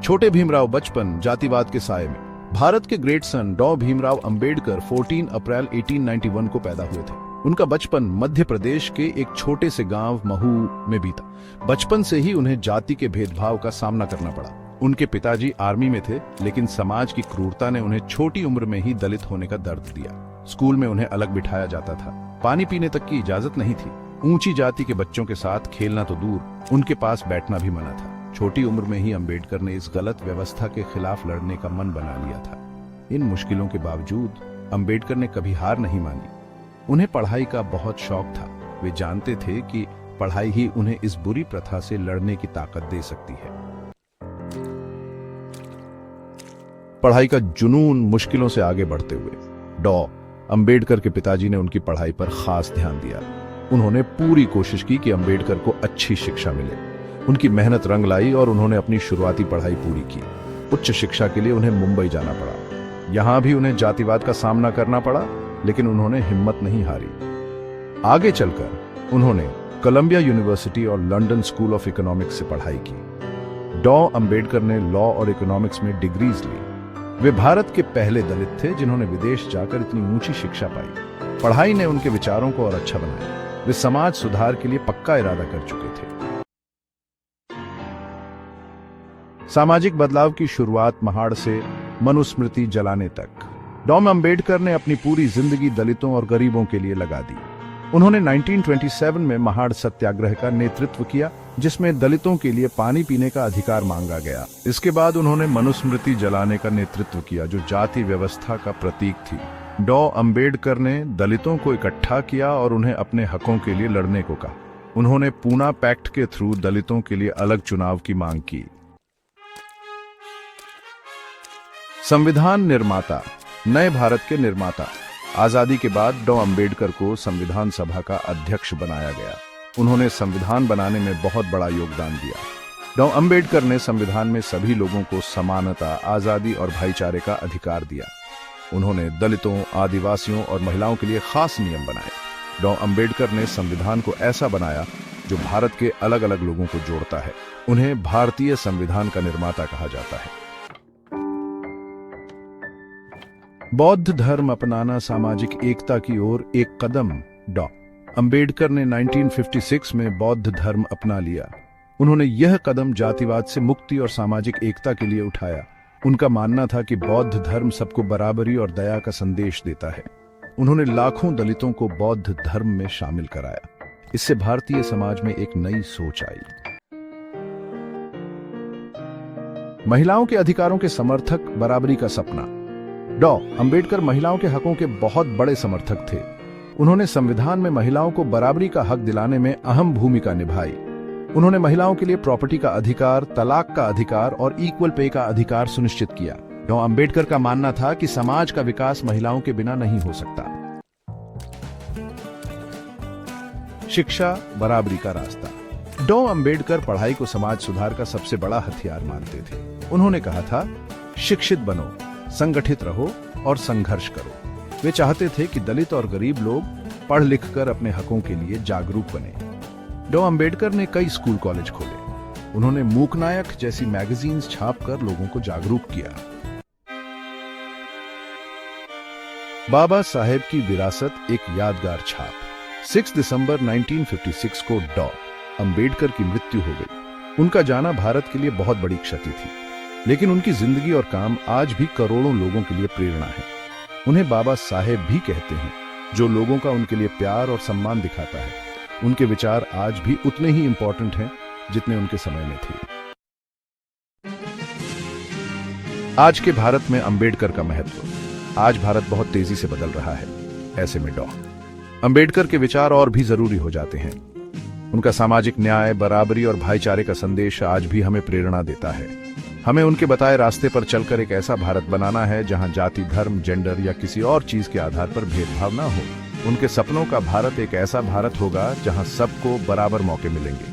छोटे भीमराव बचपन जातिवाद के साये में। भारत के ग्रेट सन डॉ भीमराव अंबेडकर 14 अप्रैल 1891 को पैदा हुए थे। उनका बचपन मध्य प्रदेश के एक छोटे से गांव महू में बीता। बचपन से ही उन्हें जाति के भेदभाव का सामना करना पड़ा। उनके पिताजी आर्मी में थे, लेकिन समाज की क्रूरता ने उन्हें छोटी उम्र में ही दलित होने का दर्द दिया। स्कूल में उन्हें अलग बिठाया जाता था, पानी पीने तक की इजाजत नहीं थी। ऊंची जाति के बच्चों के साथ खेलना तो दूर, उनके पास बैठना भी मना था। छोटी उम्र में ही अंबेडकर ने इस गलत व्यवस्था के खिलाफ लड़ने का मन बना लिया था। इन मुश्किलों के बावजूद अंबेडकर ने कभी हार नहीं मानी। उन्हें पढ़ाई का बहुत शौक था। वे जानते थे कि पढ़ाई ही उन्हें इस बुरी प्रथा से लड़ने की ताकत दे सकती है। पढ़ाई का जुनून मुश्किलों से आगे बढ़ते हुए डॉ अंबेडकर के पिताजी ने उनकी पढ़ाई पर खास ध्यान दिया। उन्होंने पूरी कोशिश की कि अंबेडकर को अच्छी शिक्षा मिले। उनकी मेहनत रंग लाई और उन्होंने अपनी शुरुआती पढ़ाई पूरी की। उच्च शिक्षा के लिए उन्हें मुंबई जाना पड़ा। यहां भी उन्हें जातिवाद का सामना करना पड़ा, लेकिन उन्होंने हिम्मत नहीं हारी। आगे चलकर उन्होंने कोलंबिया यूनिवर्सिटी और लंदन स्कूल ऑफ इकोनॉमिक्स से पढ़ाई की। डॉ अंबेडकर ने लॉ और इकोनॉमिक्स में डिग्रीज ली। वे भारत के पहले दलित थे जिन्होंने विदेश जाकर इतनी ऊंची शिक्षा पाई। पढ़ाई ने उनके विचारों को और अच्छा बनाया। वे समाज सुधार के लिए पक्का इरादा कर चुके थे। सामाजिक बदलाव की शुरुआत महाड़ से मनुस्मृति जलाने तक डॉ अंबेडकर ने अपनी पूरी जिंदगी दलितों और गरीबों के लिए लगा दी। उन्होंने 1927 में महाड़ सत्याग्रह का नेतृत्व किया, जिसमें दलितों के लिए पानी पीने का अधिकार मांगा गया। इसके बाद उन्होंने मनुस्मृति जलाने का नेतृत्व किया, जो जाति व्यवस्था का प्रतीक थी। डॉ अंबेडकर ने दलितों को इकट्ठा किया और उन्हें अपने हकों के लिए लड़ने को कहा। उन्होंने पूना पैक्ट के थ्रू दलितों के लिए अलग चुनाव की मांग की। संविधान निर्माता, नए भारत के निर्माता। आजादी के बाद डॉ अंबेडकर को संविधान सभा का अध्यक्ष बनाया गया। उन्होंने संविधान बनाने में बहुत बड़ा योगदान दिया। डॉ अंबेडकर ने संविधान में सभी लोगों को समानता, आजादी और भाईचारे का अधिकार दिया। उन्होंने दलितों, आदिवासियों और महिलाओं के लिए खास नियम बनाए। डॉ अंबेडकर ने संविधान को ऐसा बनाया जो भारत के अलग अलग लोगों को जोड़ता है। उन्हें भारतीय संविधान का निर्माता कहा जाता है। बौद्ध धर्म अपनाना, सामाजिक एकता की ओर एक कदम। डॉ अंबेडकर ने 1956 में बौद्ध धर्म अपना लिया। उन्होंने यह कदम जातिवाद से मुक्ति और सामाजिक एकता के लिए उठाया। उनका मानना था कि बौद्ध धर्म सबको बराबरी और दया का संदेश देता है। उन्होंने लाखों दलितों को बौद्ध धर्म में शामिल कराया। इससे भारतीय समाज में एक नई सोच आई। महिलाओं के अधिकारों के समर्थक, बराबरी का सपना। डॉ अंबेडकर महिलाओं के हकों के बहुत बड़े समर्थक थे। उन्होंने संविधान में महिलाओं को बराबरी का हक दिलाने में अहम भूमिका निभाई। उन्होंने महिलाओं के लिए प्रॉपर्टी का अधिकार, तलाक का अधिकार और इक्वल पे का अधिकार सुनिश्चित किया। डॉ अंबेडकर का मानना था कि समाज का विकास महिलाओं के बिना नहीं हो सकता। शिक्षा, बराबरी का रास्ता। डॉ अंबेडकर पढ़ाई को समाज सुधार का सबसे बड़ा हथियार मानते थे। उन्होंने कहा था, शिक्षित बनो, संगठित रहो और संघर्ष करो। वे चाहते थे कि दलित और गरीब लोग पढ़ लिख कर अपने हकों के लिए जागरूक बने। डॉ अंबेडकर ने कई स्कूल कॉलेज खोले। उन्होंने मूकनायक जैसी मैगजीन्स छापकर लोगों को जागरूक किया। बाबा साहेब की विरासत, एक यादगार छाप। 6 दिसंबर 1956 को डॉ अंबेडकर की मृत्यु हो गई। उनका जाना भारत के लिए बहुत बड़ी क्षति थी, लेकिन उनकी जिंदगी और काम आज भी करोड़ों लोगों के लिए प्रेरणा है। उन्हें बाबा साहेब भी कहते हैं, जो लोगों का उनके लिए प्यार और सम्मान दिखाता है। उनके विचार आज भी उतने ही इंपॉर्टेंट हैं जितने उनके समय में थे। आज के भारत में अंबेडकर का महत्व। आज भारत बहुत तेजी से बदल रहा है। ऐसे में डॉ अंबेडकर के विचार और भी जरूरी हो जाते हैं। उनका सामाजिक न्याय, बराबरी और भाईचारे का संदेश आज भी हमें प्रेरणा देता है। हमें उनके बताए रास्ते पर चलकर एक ऐसा भारत बनाना है जहां जाति, धर्म, जेंडर या किसी और चीज के आधार पर भेदभाव ना हो। उनके सपनों का भारत एक ऐसा भारत होगा जहां सबको बराबर मौके मिलेंगे।